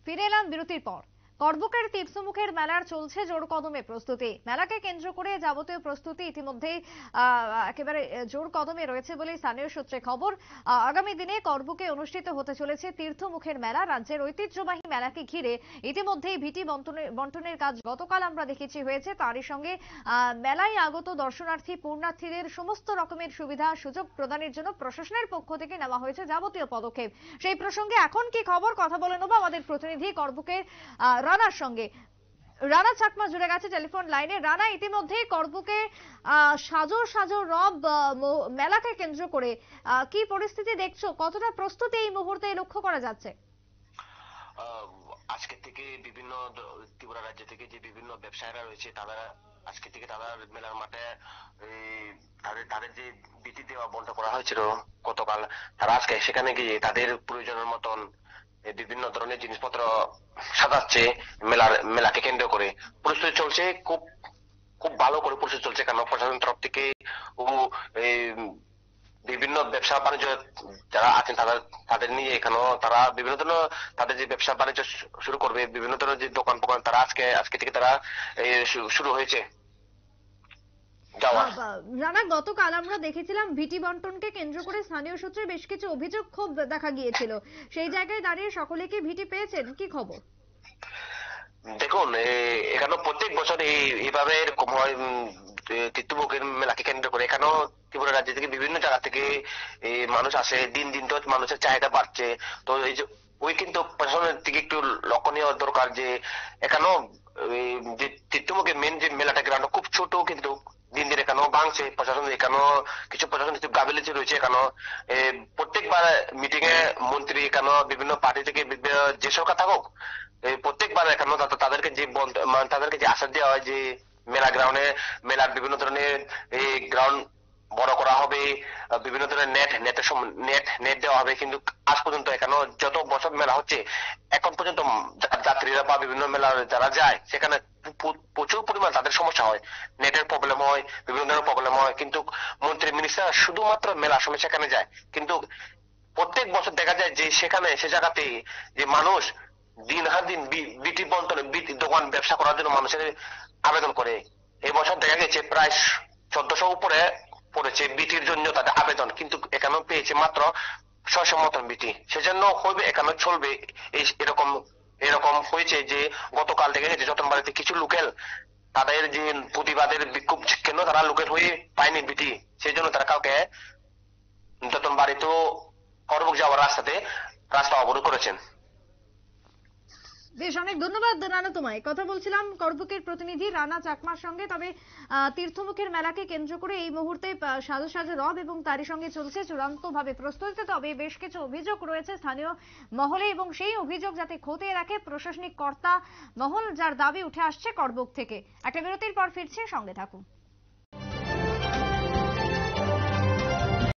ফিরে এলাম বিরতির পর। করবুকের তীর্থমুখের মেলার চলছে জোর কদমে প্রস্তুতি। মেলাকে কেন্দ্র করে যাবতীয় প্রস্তুতি ইতিমধ্যেই একেবারে জোর কদমে রয়েছে বলে স্থানীয় সূত্রে খবর। আগামী দিনে করবুকে অনুষ্ঠিত হতে চলেছে তীর্থমুখের মেলা। রাজ্যের ঐতিহ্যবাহী মেলাকে ঘিরে ইতিমধ্যেই ভিটি বন্টনের কাজ গতকাল আমরা দেখেছি হয়েছে। তারই সঙ্গে মেলায় আগত দর্শনার্থী পুণ্যার্থীদের সমস্ত রকমের সুবিধা সুযোগ প্রদানের জন্য প্রশাসনের পক্ষ থেকে নেওয়া হয়েছে যাবতীয় পদক্ষেপ। সেই প্রসঙ্গে এখন কি খবর, কথা বলে নেব আমাদের প্রতিনিধি করবুকের রানার সঙ্গে। রানা চাকমা জুড়ে গেছে টেলিফোন লাইনে। রানা, ইতিমধ্যে করবুকে সাজো সাজো রব মেলাকে কেন্দ্র করে কি পরিস্থিতি দেখছো, কতটা প্রস্তুতি এই মুহূর্তে লক্ষ্য করা যাচ্ছে? আজকে থেকে বিভিন্ন ত্রিপুরা রাজ্য থেকে যে বিভিন্ন ব্যবসায়ীরা রয়েছে তারা আজকে থেকে তারা মেলার মাঠে তাদের যে বিটি দেওয়া বন্ধ করা হয়েছিল গতকাল, তারা আজকে সেখানে গিয়ে তাদের প্রয়োজনের মতন বিভিন্ন ধরনের জিনিসপত্র সাজাচ্ছে। মেলাকে কেন্দ্র করে প্রস্তুতি চলছে, খুব খুব ভালো করে প্রস্তুতি চলছে। কেন প্রশাসনের তরফ থেকে বিভিন্ন ব্যবসা বাণিজ্য যারা আছেন তাদের নিয়ে এখানে তারা বিভিন্ন ধরনের তাদের যে ব্যবসা বাণিজ্য শুরু করবে, বিভিন্ন ধরনের যে দোকান ফোকান তারা আজকে থেকে তারা শুরু হয়েছে যাওয়া। রানা, গতকাল আমরা দেখেছিলাম ভিটি বন্টনকে কেন্দ্র করে স্থানীয় সূত্রে বেশ কিছু অভিযোগ খুব দেখা গিয়েছিল। সেই জায়গায় দাঁড়িয়ে সকলে কি ভিটি পেয়েছেন, কি খবর? দেখুন, এখানে প্রত্যেক বছর এইভাবে এরকম হয়। তীর্থমুখের মেলাকে কেন্দ্র করে এখানেও ত্রিপুরা রাজ্য থেকে বিভিন্ন জায়গা থেকে মানুষ আসে। দিন দিন তো মানুষের চাহিদা বাড়ছে। তো এই যে ওই কিন্তু প্রশাসনের দিকে একটু লক্ষণীয় দরকার যে এখানেও যে তীর্থমুখের মেন যে মেলাটা গ্রাউন্ড খুব ছোট, কিন্তু দিন দিন এখানেও ভাঙছে। প্রশাসন এখানেও কিছু প্রশাসন গাফিলতি রয়েছে। এখানেও প্রত্যেকবার মিটিং এ মন্ত্রী এখানেও বিভিন্ন পার্টি থেকে যে সরকার থাকুক প্রত্যেকবার এখানেও তাদেরকে যে আশ্বাস দেওয়া হয় যে মেলা গ্রাউন্ডে মেলার বিভিন্ন ধরনের গ্রাউন্ড বড় করা হবে, বিভিন্ন ধরনের নেট দেওয়া হবে। কিন্তু আজ পর্যন্ত এখানেও যত বছর মেলা হচ্ছে এখন পর্যন্ত যাত্রীরা বা বিভিন্ন মেলা যারা যায় সেখানে প্রচুর পরিমাণ তাদের সমস্যা হয়, নেটের প্রবলেম হয়, বিভিন্ন ধরনের প্রবলেম হয়। কিন্তু মন্ত্রী মিনিস্টার শুধুমাত্র মেলার সময় সেখানে যায়, কিন্তু প্রত্যেক বছর দেখা যায় যে সেখানে সে জায়গাতে যে মানুষ দিন হার দিন বিটি বন্টন দোকান ব্যবসা করার জন্য মানুষের আবেদন করে। এবছর দেখা গেছে প্রায় 1400 উপরে পড়েছে বিটির জন্য তাদের আবেদন, কিন্তু এখানেও পেয়েছে মাত্র 600 মতন বিটি। সেজন্য হইবে এখানে চলবে এরকম এরকম হয়েছে যে গতকাল দেখা গেছে যতনবাড়িতে কিছু লোকাল তাদের যে প্রতিবাদের বিক্ষোভ কেন তারা লোকাল হয়ে পায়নি বিটি, সেই জন্য তারা কাউকে যতনবাড়িতেও করবুক যাওয়ার রাস্তা অবরোধ করেছেন। বেশ, অনেক ধন্যবাদ রানা তোমায়। কথা বলছিলাম করবুকের প্রতিনিধি রানা চাকমার সঙ্গে। তবে তীর্থমুখের মেলাকে কেন্দ্র করে এই মুহূর্তে সাজো সাজো রব এবং তারই সঙ্গে চলছে চূড়ান্ত ভাবে প্রস্তুতি। তবে বেশ কিছু অভিযোগ রয়েছে স্থানীয় মহলে এবং সেই অভিযোগ যাতে খতিয়ে রাখে প্রশাসনিক কর্তা মহল, যার দাবি উঠে আসছে করবুক থেকে। একটা বিরতির পর ফিরছে, সঙ্গে থাকুন।